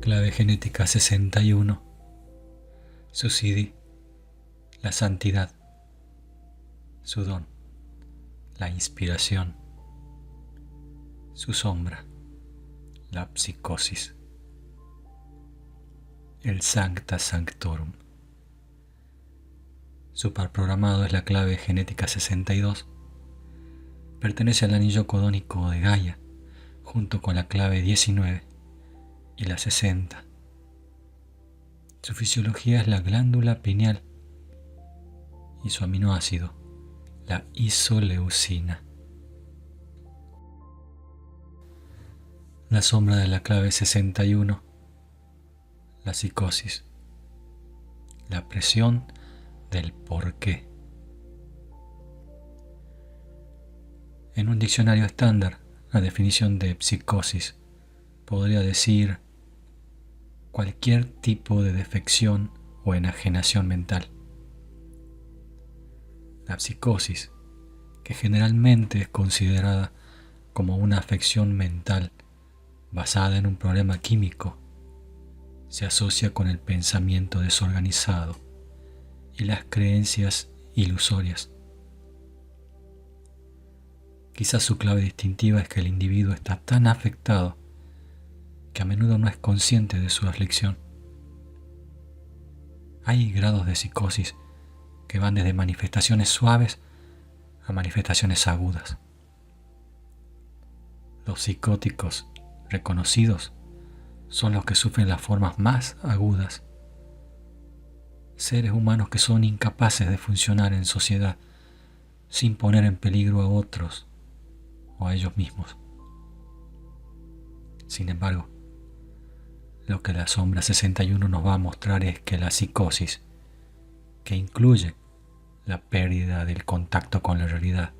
Clave genética 61. Su CD, la santidad. Su don, la inspiración. Su sombra, la psicosis. El Sancta Sanctorum. Su par programado es la clave genética 62. Pertenece al anillo codónico de Gaia, junto con la clave 19 y la 60. Su fisiología es la glándula pineal y su aminoácido, la isoleucina. La sombra de la clave 61, la psicosis, la presión del porqué. En un diccionario estándar, la definición de psicosis podría decir cualquier tipo de defección o enajenación mental. La psicosis, que generalmente es considerada como una afección mental basada en un problema químico, se asocia con el pensamiento desorganizado y las creencias ilusorias. Quizás su clave distintiva es que el individuo está tan afectado que a menudo no es consciente de su aflicción. Hay grados de psicosis que van desde manifestaciones suaves a manifestaciones agudas. Los psicóticos reconocidos son los que sufren las formas más agudas. Seres humanos que son incapaces de funcionar en sociedad sin poner en peligro a otros o a ellos mismos. Sin embargo, lo que la sombra 61 nos va a mostrar es que la psicosis, que incluye la pérdida del contacto con la realidad,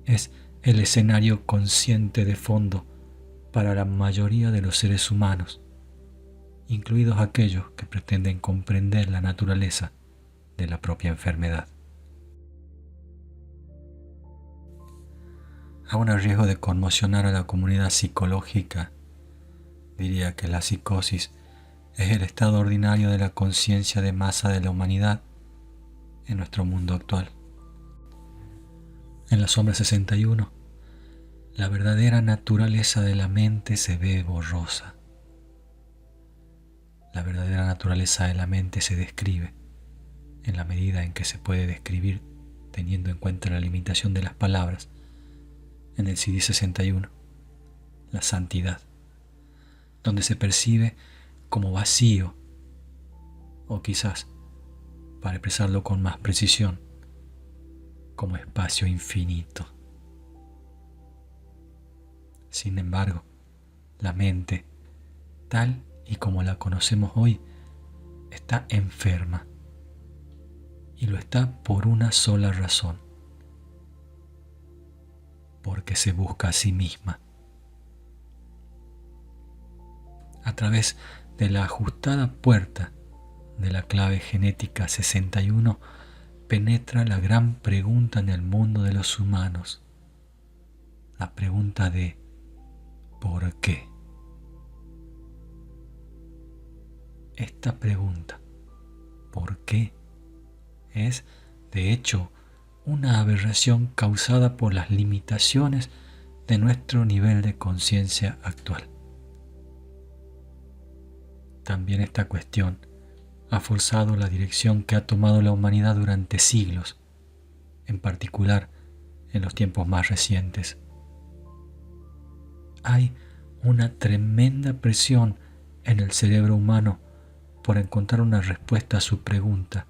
es el escenario consciente de fondo para la mayoría de los seres humanos, incluidos aquellos que pretenden comprender la naturaleza de la propia enfermedad. Aún a riesgo de conmocionar a la comunidad psicológica, diría que la psicosis es el estado ordinario de la conciencia de masa de la humanidad en nuestro mundo actual. En la sombra 61, la verdadera naturaleza de la mente se ve borrosa. La verdadera naturaleza de la mente se describe en la medida en que se puede describir teniendo en cuenta la limitación de las palabras en el CD 61, la santidad, donde se percibe como vacío, o quizás, para expresarlo con más precisión, como espacio infinito. Sin embargo, la mente, tal y como la conocemos hoy, está enferma, y lo está por una sola razón: porque se busca a sí misma. A través de la ajustada puerta de la clave genética 61 penetra la gran pregunta en el mundo de los humanos, la pregunta de ¿por qué? Esta pregunta, ¿por qué?, es, de hecho, una aberración causada por las limitaciones de nuestro nivel de conciencia actual. También esta cuestión ha forzado la dirección que ha tomado la humanidad durante siglos, en particular en los tiempos más recientes. Hay una tremenda presión en el cerebro humano por encontrar una respuesta a su pregunta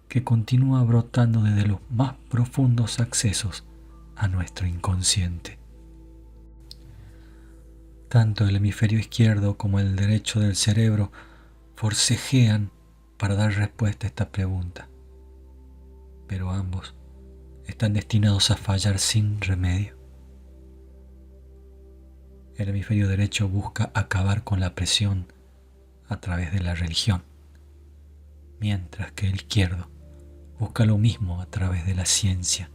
que continúa brotando desde los más profundos accesos a nuestro inconsciente. Tanto el hemisferio izquierdo como el derecho del cerebro forcejean para dar respuesta a esta pregunta, pero ambos están destinados a fallar sin remedio. El hemisferio derecho busca acabar con la presión a través de la religión, mientras que el izquierdo busca lo mismo a través de la ciencia.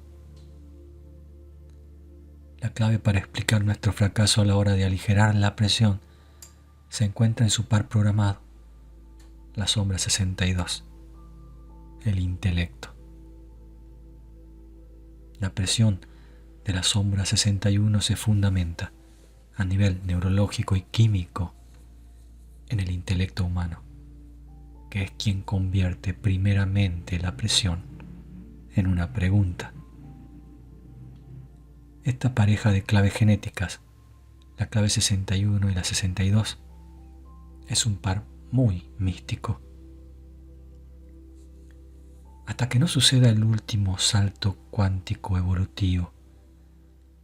La clave para explicar nuestro fracaso a la hora de aligerar la presión se encuentra en su par programado, la sombra 62, el intelecto. La presión de la sombra 61 se fundamenta a nivel neurológico y químico en el intelecto humano, que es quien convierte primeramente la presión en una pregunta. Esta pareja de claves genéticas, la clave 61 y la 62, es un par muy místico. Hasta que no suceda el último salto cuántico evolutivo,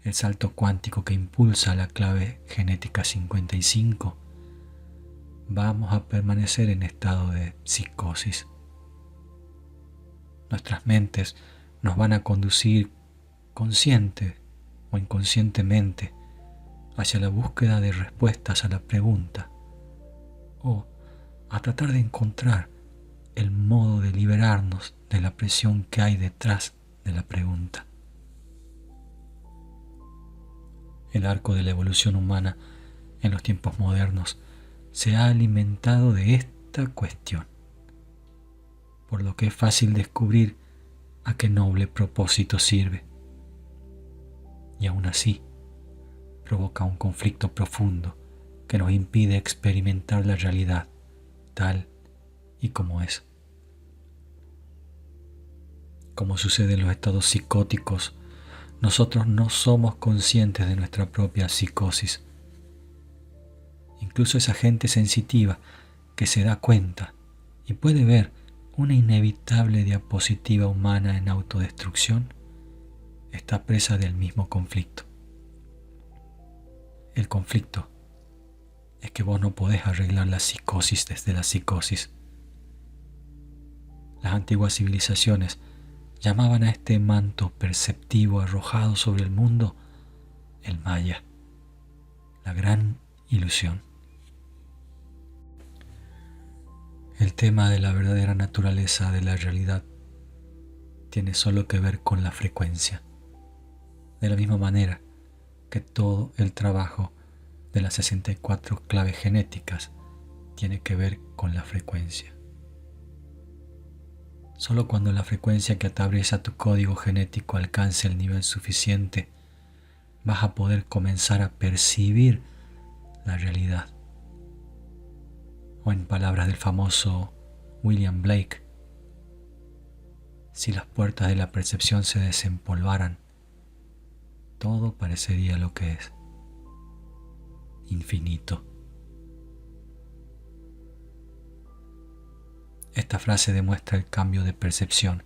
el salto cuántico que impulsa la clave genética 55, vamos a permanecer en estado de psicosis. Nuestras mentes nos van a conducir consciente o inconscientemente hacia la búsqueda de respuestas a la pregunta o a tratar de encontrar el modo de liberarnos de la presión que hay detrás de la pregunta. El arco de la evolución humana en los tiempos modernos se ha alimentado de esta cuestión, por lo que es fácil descubrir a qué noble propósito sirve. Y aún así, provoca un conflicto profundo que nos impide experimentar la realidad tal y como es. Como sucede en los estados psicóticos, nosotros no somos conscientes de nuestra propia psicosis. Incluso esa gente sensitiva que se da cuenta y puede ver una inevitable diapositiva humana en autodestrucción está presa del mismo conflicto. El conflicto es que vos no podés arreglar la psicosis desde la psicosis. Las antiguas civilizaciones llamaban a este manto perceptivo arrojado sobre el mundo el Maya, la gran ilusión. El tema de la verdadera naturaleza de la realidad tiene solo que ver con la frecuencia, de la misma manera que todo el trabajo de las 64 claves genéticas tiene que ver con la frecuencia. Solo cuando la frecuencia que atraviesa tu código genético alcance el nivel suficiente, vas a poder comenzar a percibir la realidad. O en palabras del famoso William Blake, si las puertas de la percepción se desempolvaran, todo parecería lo que es: infinito. Esta frase demuestra el cambio de percepción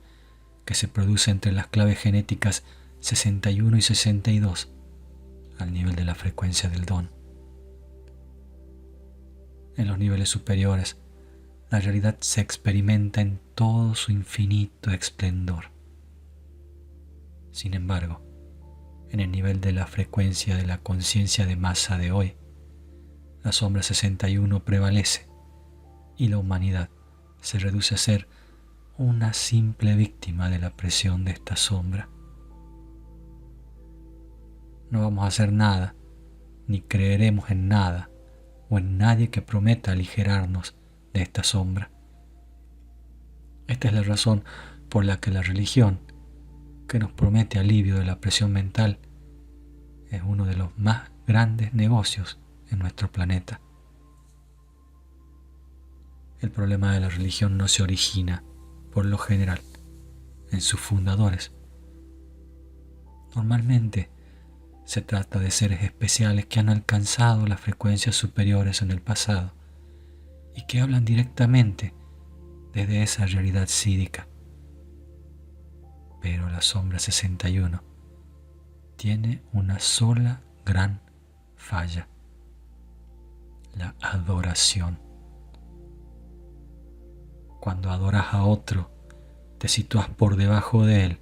que se produce entre las claves genéticas 61 y 62 al nivel de la frecuencia del don. En los niveles superiores, la realidad se experimenta en todo su infinito esplendor. Sin embargo, en el nivel de la frecuencia de la conciencia de masa de hoy, la sombra 61 prevalece y la humanidad se reduce a ser una simple víctima de la presión de esta sombra. No vamos a hacer nada, ni creeremos en nada o en nadie que prometa aligerarnos de esta sombra. Esta es la razón por la que la religión, que nos promete alivio de la presión mental, es uno de los más grandes negocios en nuestro planeta. El problema de la religión no se origina, por lo general, en sus fundadores. Normalmente se trata de seres especiales que han alcanzado las frecuencias superiores en el pasado y que hablan directamente desde esa realidad psíquica. Pero la sombra 61 tiene una sola gran falla: la adoración. Cuando adoras a otro, te sitúas por debajo de él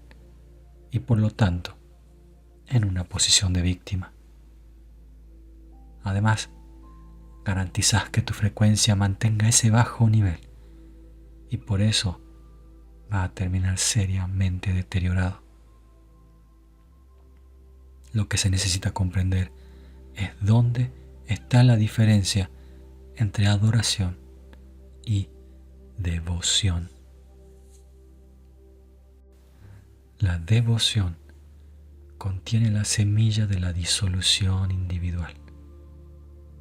y por lo tanto en una posición de víctima. Además, garantizas que tu frecuencia mantenga ese bajo nivel y por eso va a terminar seriamente deteriorado. Lo que se necesita comprender es dónde está la diferencia entre adoración y devoción. La devoción contiene la semilla de la disolución individual,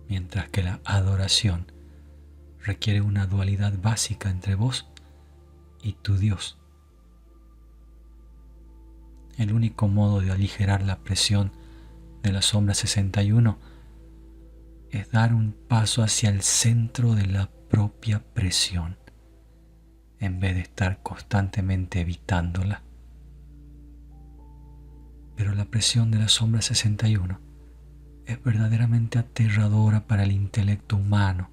mientras que la adoración requiere una dualidad básica entre vos y tu Dios. El único modo de aligerar la presión de la sombra 61 es dar un paso hacia el centro de la propia presión, en vez de estar constantemente evitándola. Pero la presión de la sombra 61 es verdaderamente aterradora para el intelecto humano,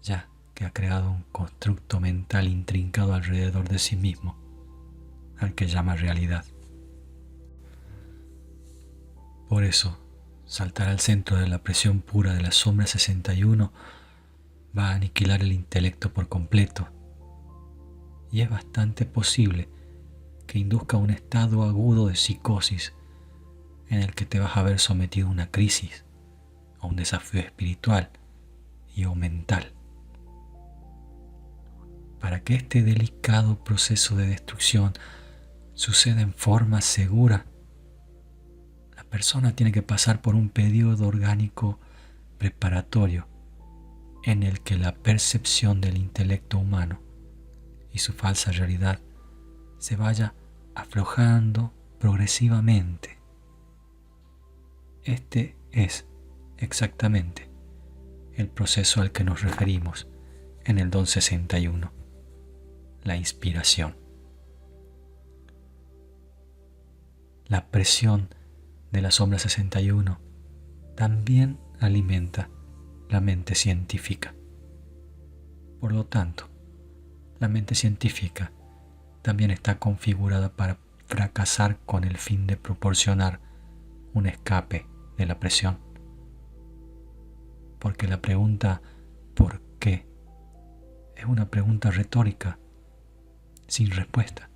ya que ha creado un constructo mental intrincado alrededor de sí mismo, al que llama realidad. Por eso, saltar al centro de la presión pura de la sombra 61 va a aniquilar el intelecto por completo, y es bastante posible que induzca un estado agudo de psicosis en el que te vas a ver sometido a una crisis, a un desafío espiritual y o mental. Para que este delicado proceso de destrucción suceda en forma segura, la persona tiene que pasar por un periodo orgánico preparatorio en el que la percepción del intelecto humano y su falsa realidad se vaya aflojando progresivamente. Este es exactamente el proceso al que nos referimos en el Don 61, la inspiración. La presión de la sombra 61 también alimenta la mente científica. Por lo tanto, la mente científica también está configurada para fracasar con el fin de proporcionar un escape de la presión. Porque la pregunta ¿por qué? Es una pregunta retórica, sin respuesta.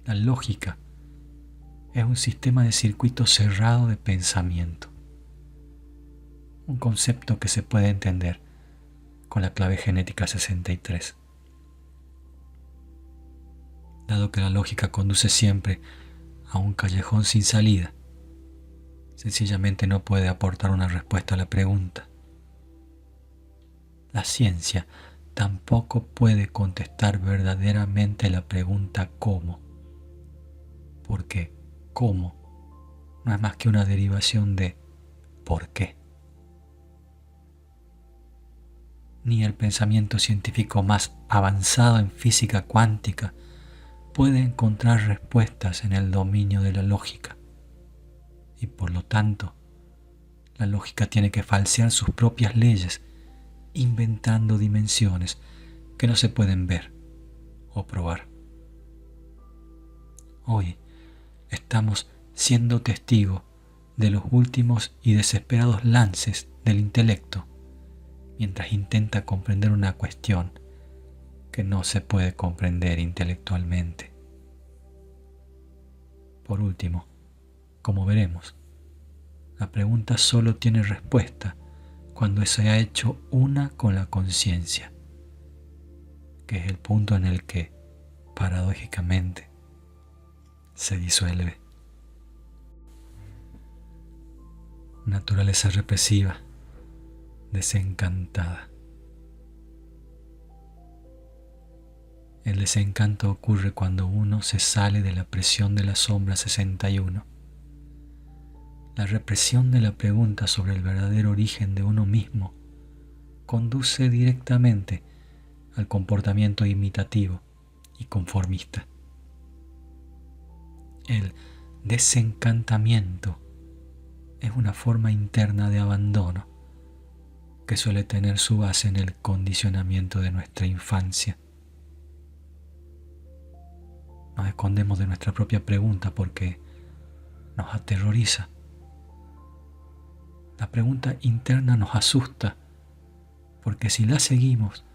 La lógica es un sistema de circuito cerrado de pensamiento, un concepto que se puede entender con la clave genética 63. Dado que la lógica conduce siempre a un callejón sin salida, sencillamente no puede aportar una respuesta a la pregunta. La ciencia tampoco puede contestar verdaderamente la pregunta ¿cómo? Porque ¿cómo? No es más que una derivación de ¿por qué? Ni el pensamiento científico más avanzado en física cuántica puede encontrar respuestas en el dominio de la lógica. Y por lo tanto, la lógica tiene que falsear sus propias leyes, inventando dimensiones que no se pueden ver o probar. Hoy estamos siendo testigos de los últimos y desesperados lances del intelecto mientras intenta comprender una cuestión que no se puede comprender intelectualmente. Por último, como veremos, la pregunta solo tiene respuesta cuando se ha hecho una con la conciencia, que es el punto en el que, paradójicamente, se disuelve. Naturaleza represiva, desencantada. El desencanto ocurre cuando uno se sale de la presión de la sombra 61. La represión de la pregunta sobre el verdadero origen de uno mismo conduce directamente al comportamiento imitativo y conformista. El desencantamiento es una forma interna de abandono que suele tener su base en el condicionamiento de nuestra infancia. Nos escondemos de nuestra propia pregunta porque nos aterroriza. La pregunta interna nos asusta porque si la seguimos,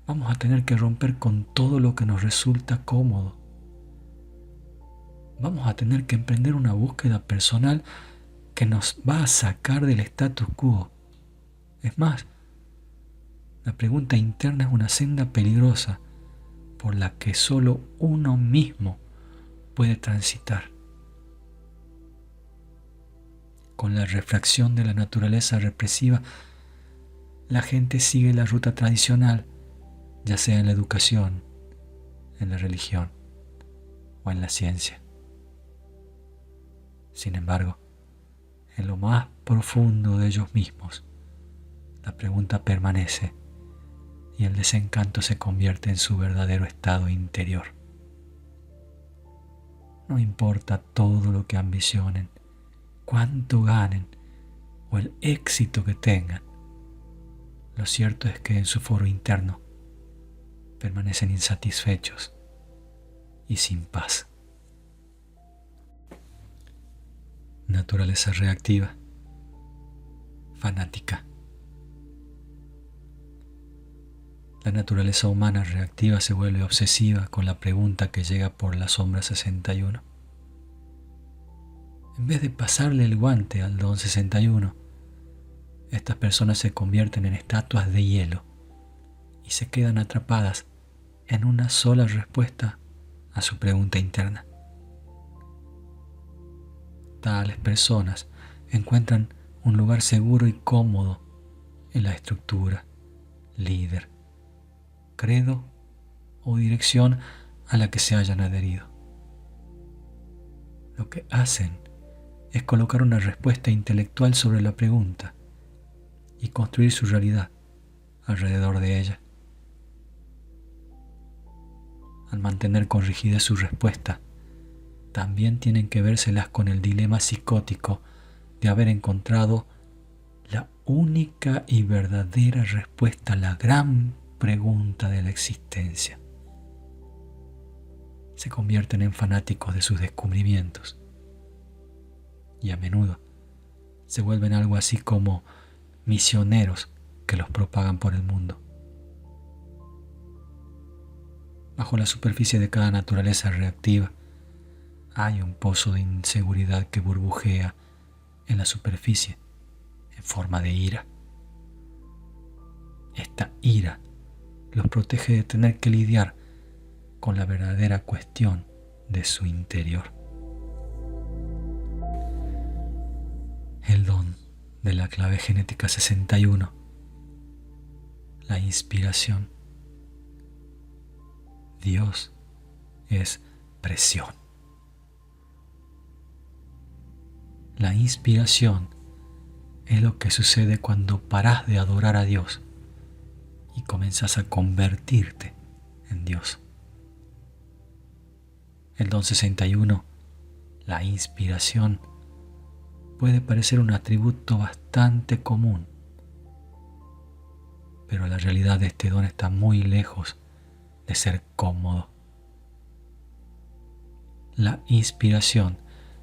vamos a tener que romper con todo lo que nos resulta cómodo. Vamos a tener que emprender una búsqueda personal que nos va a sacar del status quo Es más, la pregunta interna es una senda peligrosa por la que solo uno mismo puede transitar. Con la refracción de la naturaleza represiva, la gente sigue la ruta tradicional, ya sea en la educación, en la religión o en la ciencia. Sin embargo, en lo más profundo de ellos mismos, la pregunta permanece y el desencanto se convierte en su verdadero estado interior. No importa todo lo que ambicionen, cuánto ganen o el éxito que tengan, lo cierto es que en su foro interno permanecen insatisfechos y sin paz. Naturaleza reactiva, fanática. La naturaleza humana reactiva se vuelve obsesiva con la pregunta que llega por la sombra 61. En vez de pasarle el guante al don 61, estas personas se convierten en estatuas de hielo y se quedan atrapadas en una sola respuesta a su pregunta interna. Tales personas encuentran un lugar seguro y cómodo en la estructura, líder, credo o dirección a la que se hayan adherido. Lo que hacen es colocar una respuesta intelectual sobre la pregunta y construir su realidad alrededor de ella. Al mantener con rigidez su respuesta, también tienen que vérselas con el dilema psicótico de haber encontrado la única y verdadera respuesta a la gran pregunta de la existencia. Se convierten en fanáticos de sus descubrimientos y a menudo se vuelven algo así como misioneros que los propagan por el mundo. Bajo la superficie de cada naturaleza reactiva hay un pozo de inseguridad que burbujea en la superficie en forma de ira. Esta ira los protege de tener que lidiar con la verdadera cuestión de su interior. El don de la clave genética 61, la inspiración. Dios es presión. La inspiración es lo que sucede cuando paras de adorar a Dios y comienzas a convertirte en Dios. El don 61, la inspiración, puede parecer un atributo bastante común, pero la realidad de este don está muy lejos de ser cómodo. La inspiración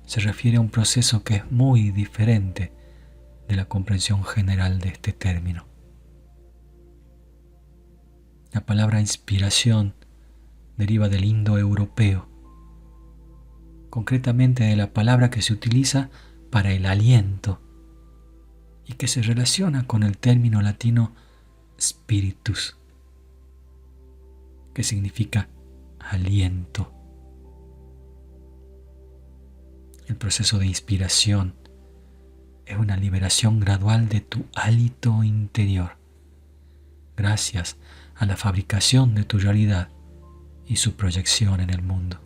se refiere a un proceso que es muy diferente de la comprensión general de este término. La palabra inspiración deriva del indoeuropeo, concretamente de la palabra que se utiliza para el aliento y que se relaciona con el término latino spiritus, que significa aliento. El proceso de inspiración es una liberación gradual de tu hálito interior, gracias a la fabricación de tu realidad y su proyección en el mundo.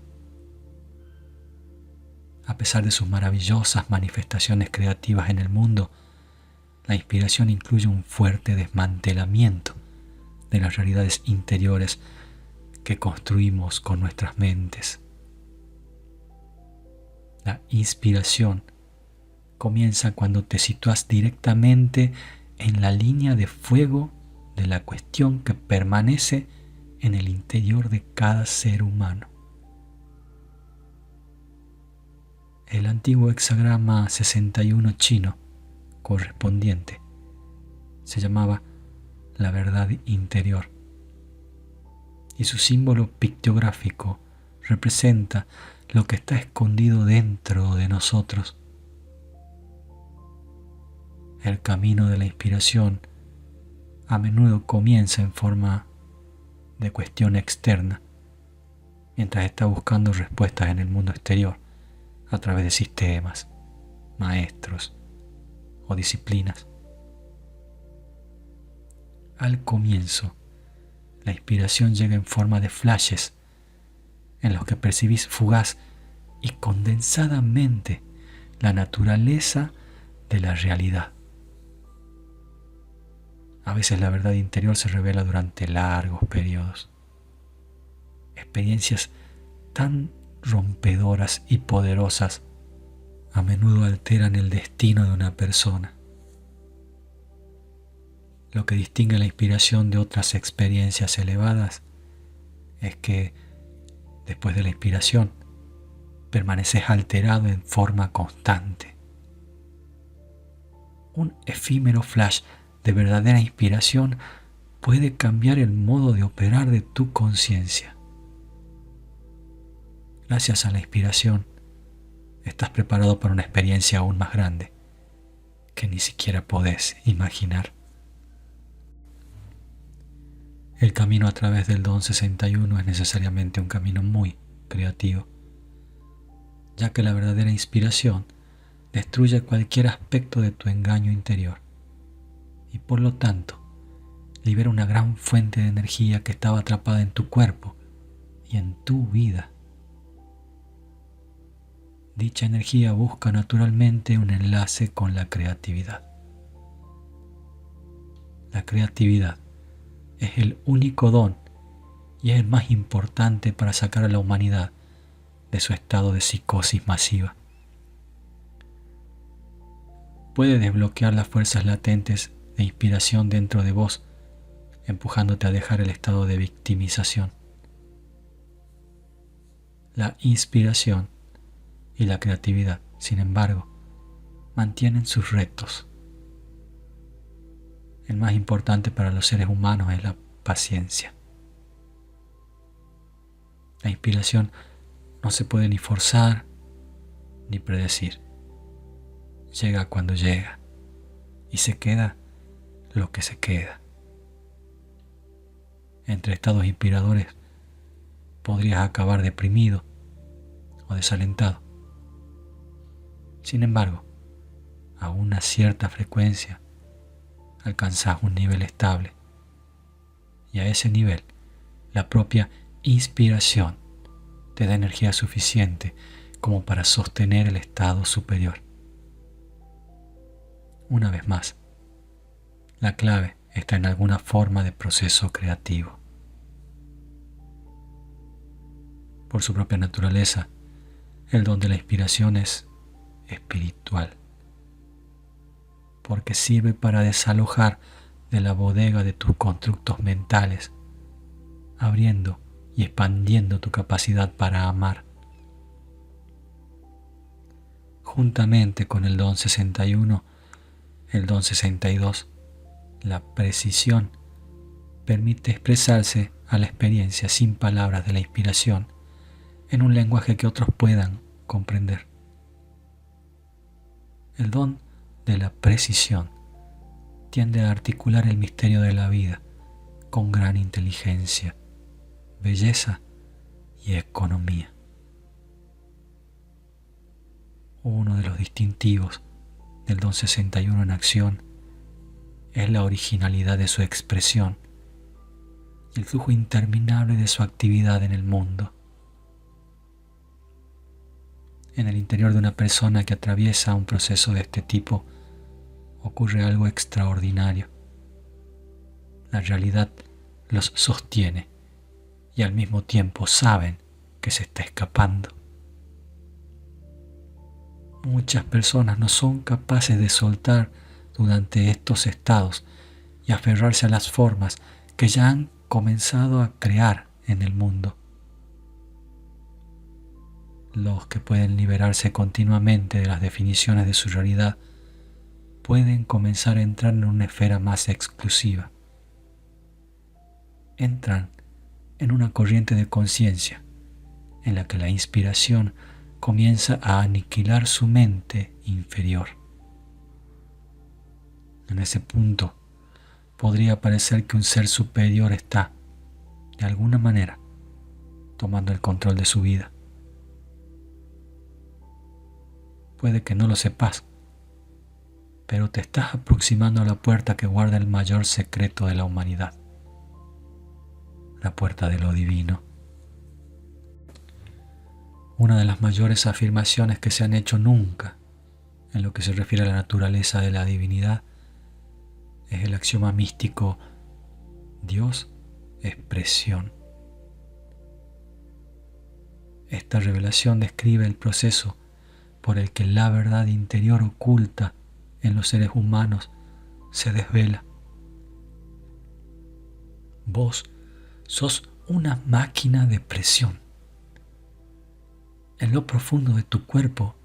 A pesar de sus maravillosas manifestaciones creativas en el mundo, la inspiración incluye un fuerte desmantelamiento de las realidades interiores que construimos con nuestras mentes. La inspiración comienza cuando te sitúas directamente en la línea de fuego de la cuestión que permanece en el interior de cada ser humano. El antiguo hexagrama 61 chino correspondiente se llamaba la verdad interior y su símbolo pictográfico representa lo que está escondido dentro de nosotros. El camino de la inspiración a menudo comienza en forma de cuestión externa, mientras está buscando respuestas en el mundo exterior a través de sistemas, maestros o disciplinas. Al comienzo, la inspiración llega en forma de flashes en los que percibís fugaz y condensadamente la naturaleza de la realidad. A veces la verdad interior se revela durante largos periodos. Experiencias tan rompedoras y poderosas a menudo alteran el destino de una persona. Lo que distingue la inspiración de otras experiencias elevadas es que después de la inspiración permaneces alterado en forma constante. Un efímero flash de verdadera inspiración puede cambiar el modo de operar de tu conciencia. Gracias a la inspiración, estás preparado para una experiencia aún más grande que ni siquiera podés imaginar. El camino a través del Don 61 es necesariamente un camino muy creativo, ya que la verdadera inspiración destruye cualquier aspecto de tu engaño interior y por lo tanto libera una gran fuente de energía que estaba atrapada en tu cuerpo y en tu vida. Dicha energía busca naturalmente un enlace con la creatividad. La creatividad es el único don y es el más importante para sacar a la humanidad de su estado de psicosis masiva. Puede desbloquear las fuerzas latentes de inspiración dentro de vos, empujándote a dejar el estado de victimización. La inspiración y la creatividad, sin embargo, mantienen sus retos. El más importante para los seres humanos es la paciencia. La inspiración no se puede ni forzar ni predecir. Llega cuando llega y se queda lo que se queda. Entre estados inspiradores podrías acabar deprimido o desalentado. Sin embargo, a una cierta frecuencia alcanzas un nivel estable y a ese nivel la propia inspiración te da energía suficiente como para sostener el estado superior. Una vez más, la clave está en alguna forma de proceso creativo. Por su propia naturaleza, el don de la inspiración es espiritual, porque sirve para desalojar de la bodega de tus constructos mentales, abriendo y expandiendo tu capacidad para amar. Juntamente con el don 61, el don 62, la precisión permite expresarse a la experiencia sin palabras de la inspiración en un lenguaje que otros puedan comprender. El don de la precisión tiende a articular el misterio de la vida con gran inteligencia, belleza y economía. Uno de los distintivos del don 61 en acción es la originalidad de su expresión y el flujo interminable de su actividad en el mundo. En el interior de una persona que atraviesa un proceso de este tipo ocurre algo extraordinario. La realidad los sostiene y al mismo tiempo saben que se está escapando. Muchas personas no son capaces de soltar durante estos estados y aferrarse a las formas que ya han comenzado a crear en el mundo. Los que pueden liberarse continuamente de las definiciones de su realidad pueden comenzar a entrar en una esfera más exclusiva. Entran en una corriente de conciencia en la que la inspiración comienza a aniquilar su mente inferior. En ese punto, podría parecer que un ser superior está, de alguna manera, tomando el control de su vida. Puede que no lo sepas, pero te estás aproximando a la puerta que guarda el mayor secreto de la humanidad, la puerta de lo divino. Una de las mayores afirmaciones que se han hecho nunca en lo que se refiere a la naturaleza de la divinidad es el axioma místico: Dios es presión. Esta revelación describe el proceso por el que la verdad interior oculta en los seres humanos se desvela. Vos sos una máquina de presión. En lo profundo de tu cuerpo,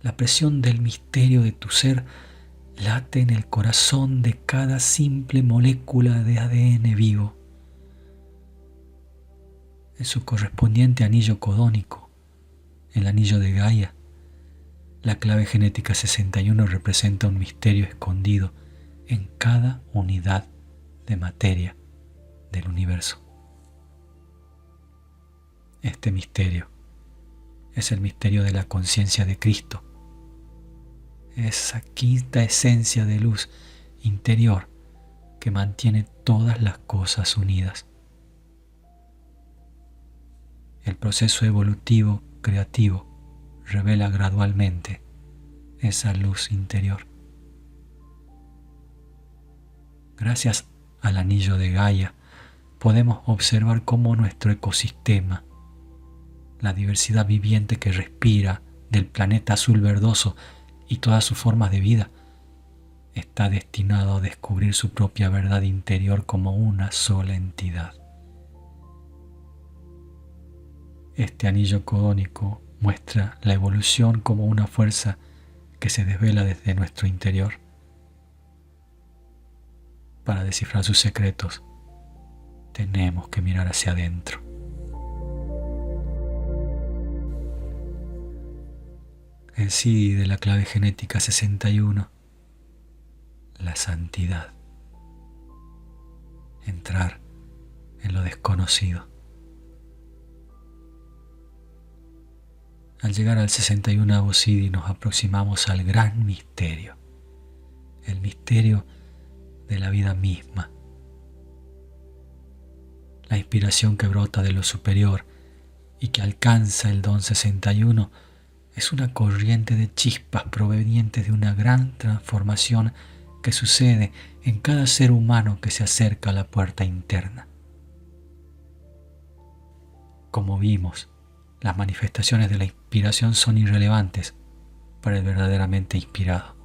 la presión del misterio de tu ser late en el corazón de cada simple molécula de ADN vivo. En su correspondiente anillo codónico, el anillo de Gaia, la clave genética 61 representa un misterio escondido en cada unidad de materia del universo. Este misterio es el misterio de la conciencia de Cristo, esa quinta esencia de luz interior que mantiene todas las cosas unidas. El proceso evolutivo creativo revela gradualmente esa luz interior. Gracias al anillo de Gaia podemos observar cómo nuestro ecosistema, la diversidad viviente que respira del planeta azul verdoso y todas sus formas de vida, está destinado a descubrir su propia verdad interior como una sola entidad. Este anillo codónico muestra la evolución como una fuerza que se desvela desde nuestro interior. Para descifrar sus secretos, tenemos que mirar hacia adentro. El CD de la clave genética 61, la santidad. Entrar en lo desconocido. Al llegar al 61º CD nos aproximamos al gran misterio, el misterio de la vida misma. La inspiración que brota de lo superior y que alcanza el don 61 es una corriente de chispas provenientes de una gran transformación que sucede en cada ser humano que se acerca a la puerta interna. Como vimos, las manifestaciones de la inspiración son irrelevantes para el verdaderamente inspirado.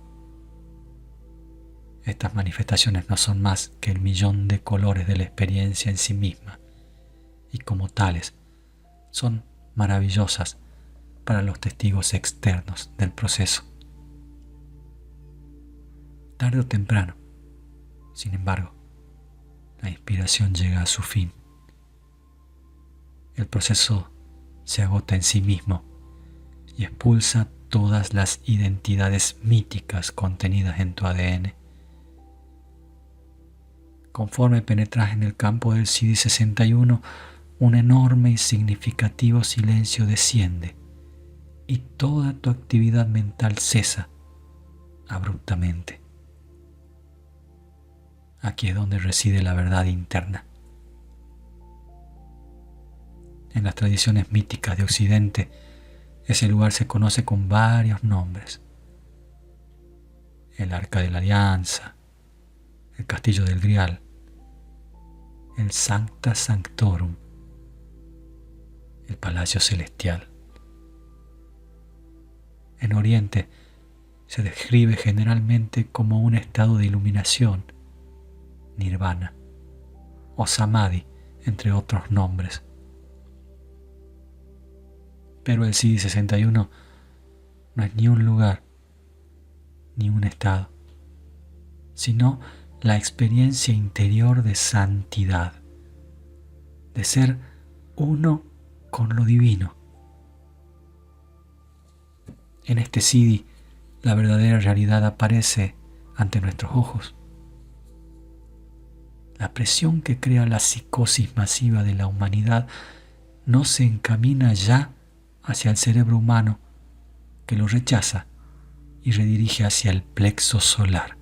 Estas manifestaciones no son más que el millón de colores de la experiencia en sí misma, y como tales, son maravillosas para los testigos externos del proceso. Tarde o temprano, sin embargo, la inspiración llega a su fin. El proceso se agota en sí mismo y expulsa todas las identidades míticas contenidas en tu ADN. Conforme penetras en el campo del CD61, un enorme y significativo silencio desciende y toda tu actividad mental cesa abruptamente. Aquí es donde reside la verdad interna. En las tradiciones míticas de Occidente, ese lugar se conoce con varios nombres: el Arca de la Alianza, el Castillo del Grial, el Sancta Sanctorum, el Palacio Celestial. En Oriente se describe generalmente como un estado de iluminación, nirvana o samadhi, entre otros nombres. Pero el CD61 no es ni un lugar ni un estado, sino la experiencia interior de santidad, de ser uno con lo divino. En este CD, la verdadera realidad aparece ante nuestros ojos. La presión que crea la psicosis masiva de la humanidad no se encamina ya hacia el cerebro humano, que lo rechaza y redirige hacia el plexo solar,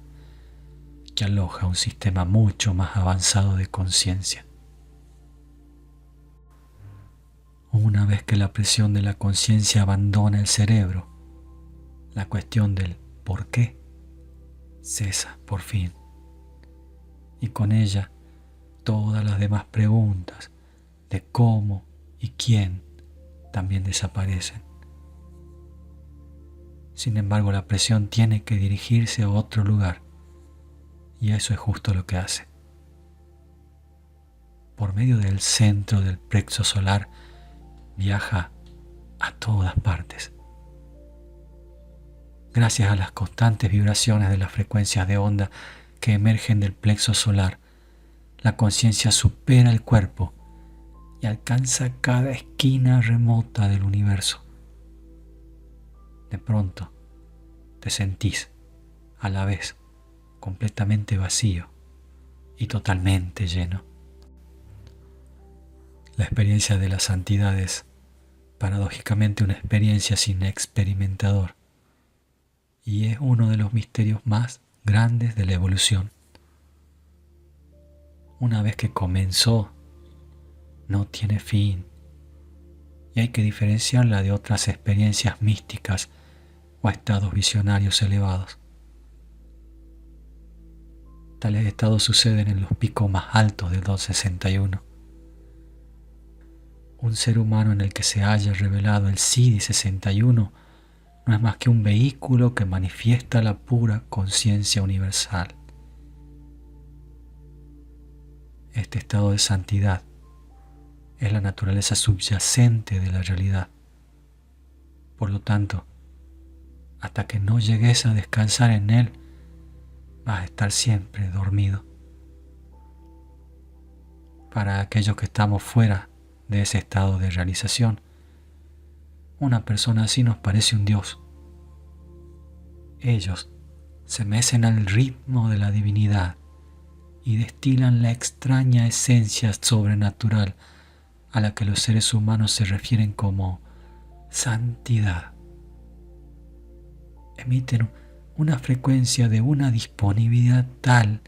que aloja un sistema mucho más avanzado de conciencia. Una vez que la presión de la conciencia abandona el cerebro, la cuestión del por qué cesa por fin, y con ella todas las demás preguntas de cómo y quién también desaparecen. Sin embargo, la presión tiene que dirigirse a otro lugar, y eso es justo lo que hace. Por medio del centro del plexo solar viaja a todas partes. Gracias a las constantes vibraciones de las frecuencias de onda que emergen del plexo solar, la conciencia supera el cuerpo y alcanza cada esquina remota del universo. De pronto, te sentís a la vez completamente vacío y totalmente lleno. La experiencia de la santidad es, paradójicamente, una experiencia sin experimentador, y es uno de los misterios más grandes de la evolución. Una vez que comenzó, no tiene fin, y hay que diferenciarla de otras experiencias místicas o estados visionarios elevados. Tales estados suceden en los picos más altos del 261. Un ser humano en el que se haya revelado el CD61 no es más que un vehículo que manifiesta la pura conciencia universal. Este estado de santidad es la naturaleza subyacente de la realidad. Por lo tanto, hasta que no llegues a descansar en él, vas a estar siempre dormido. Para aquellos que estamos fuera de ese estado de realización, una persona así nos parece un dios. Ellos se mecen al ritmo de la divinidad y destilan la extraña esencia sobrenatural a la que los seres humanos se refieren como santidad. Emiten una frecuencia de una disponibilidad tal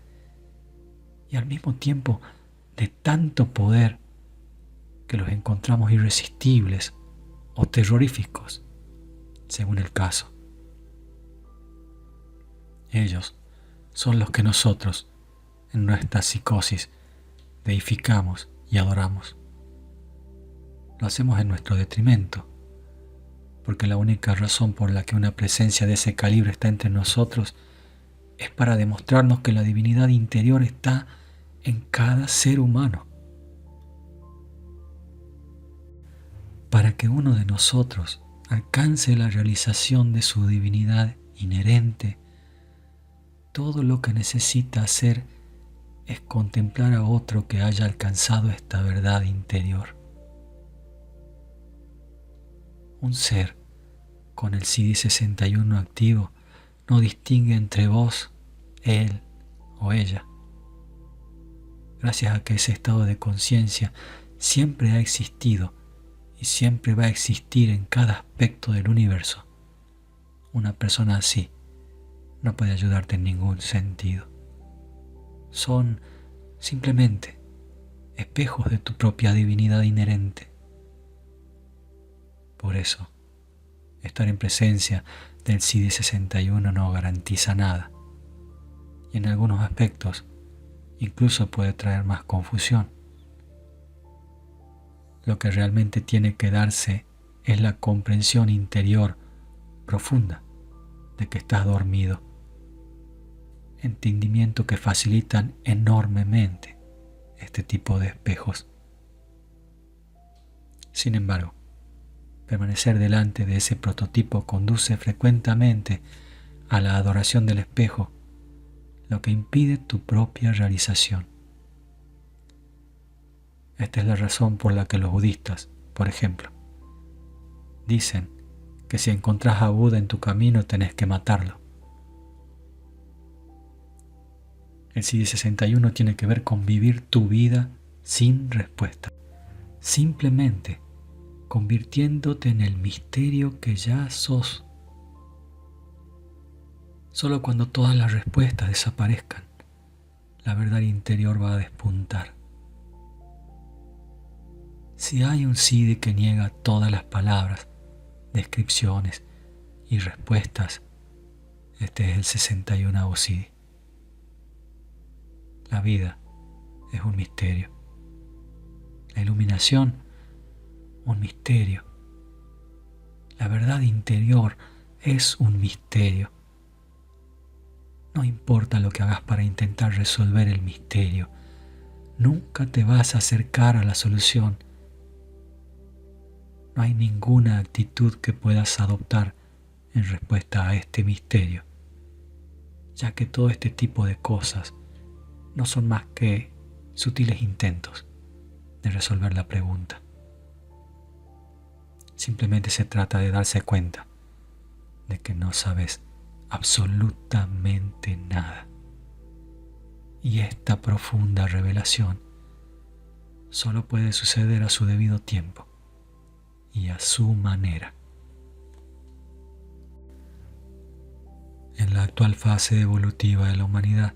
y al mismo tiempo de tanto poder que los encontramos irresistibles o terroríficos, según el caso. Ellos son los que nosotros, en nuestra psicosis, deificamos y adoramos. Lo hacemos en nuestro detrimento, porque la única razón por la que una presencia de ese calibre está entre nosotros es para demostrarnos que la divinidad interior está en cada ser humano. Para que uno de nosotros alcance la realización de su divinidad inherente, todo lo que necesita hacer es contemplar a otro que haya alcanzado esta verdad interior. Un ser con el CD61 activo no distingue entre vos, él o ella. Gracias a que ese estado de conciencia siempre ha existido y siempre va a existir en cada aspecto del universo, una persona así no puede ayudarte en ningún sentido. Son simplemente espejos de tu propia divinidad inherente. Por eso, estar en presencia del CD61 no garantiza nada, y en algunos aspectos incluso puede traer más confusión. Lo que realmente tiene que darse es la comprensión interior profunda de que estás dormido, entendimiento que facilitan enormemente este tipo de espejos. Sin embargo, permanecer delante de ese prototipo conduce frecuentemente a la adoración del espejo, lo que impide tu propia realización. Esta es la razón por la que los budistas, por ejemplo, dicen que si encontrás a Buda en tu camino tenés que matarlo. El CD61 tiene que ver con vivir tu vida sin respuesta. Simplemente convirtiéndote en el misterio que ya sos. Solo cuando todas las respuestas desaparezcan, la verdad interior va a despuntar. Si hay un CD que niega todas las palabras, descripciones y respuestas, este es el 61º CD. La vida es un misterio. La iluminación, un misterio. La verdad interior es un misterio. No importa lo que hagas para intentar resolver el misterio, nunca te vas a acercar a la solución. No hay ninguna actitud que puedas adoptar en respuesta a este misterio, ya que todo este tipo de cosas no son más que sutiles intentos de resolver la pregunta. Simplemente se trata de darse cuenta de que no sabes absolutamente nada. Y esta profunda revelación solo puede suceder a su debido tiempo y a su manera. En la actual fase evolutiva de la humanidad,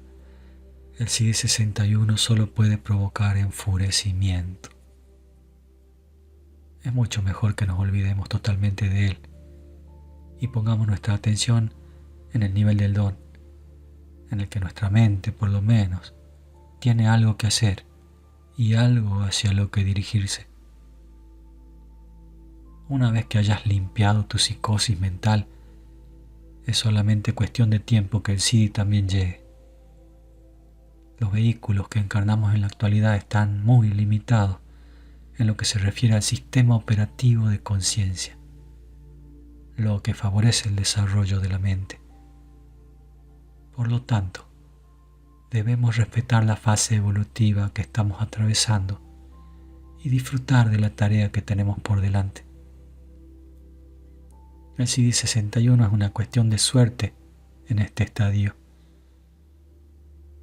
el CD61 solo puede provocar enfurecimiento. Es mucho mejor que nos olvidemos totalmente de él y pongamos nuestra atención en el nivel del don, en el que nuestra mente, por lo menos, tiene algo que hacer y algo hacia lo que dirigirse. Una vez que hayas limpiado tu psicosis mental, es solamente cuestión de tiempo que el CD también llegue. Los vehículos que encarnamos en la actualidad están muy limitados en lo que se refiere al sistema operativo de conciencia, lo que favorece el desarrollo de la mente. Por lo tanto, debemos respetar la fase evolutiva que estamos atravesando y disfrutar de la tarea que tenemos por delante. El CD61 es una cuestión de suerte en este estadio.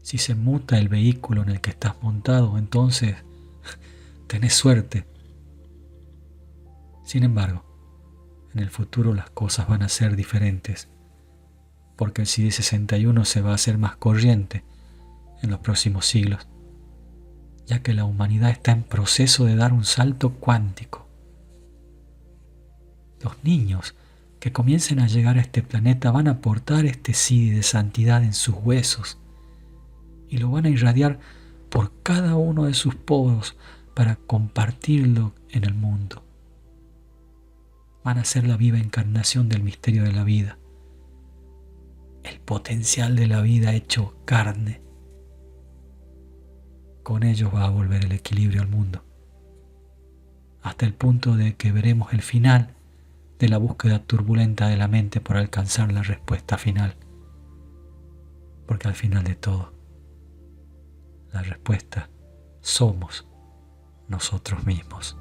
Si se muta el vehículo en el que estás montado, entonces tenés suerte. Sin embargo, en el futuro las cosas van a ser diferentes, porque el CD61 se va a hacer más corriente en los próximos siglos, ya que la humanidad está en proceso de dar un salto cuántico. Los niños que comiencen a llegar a este planeta van a portar este CD de santidad en sus huesos y lo van a irradiar por cada uno de sus poros para compartirlo en el mundo. Van a ser la viva encarnación del misterio de la vida, el potencial de la vida hecho carne. Con ellos va a volver el equilibrio al mundo, hasta el punto de que veremos el final de la búsqueda turbulenta de la mente por alcanzar la respuesta final. Porque al final de todo, la respuesta somos nosotros mismos.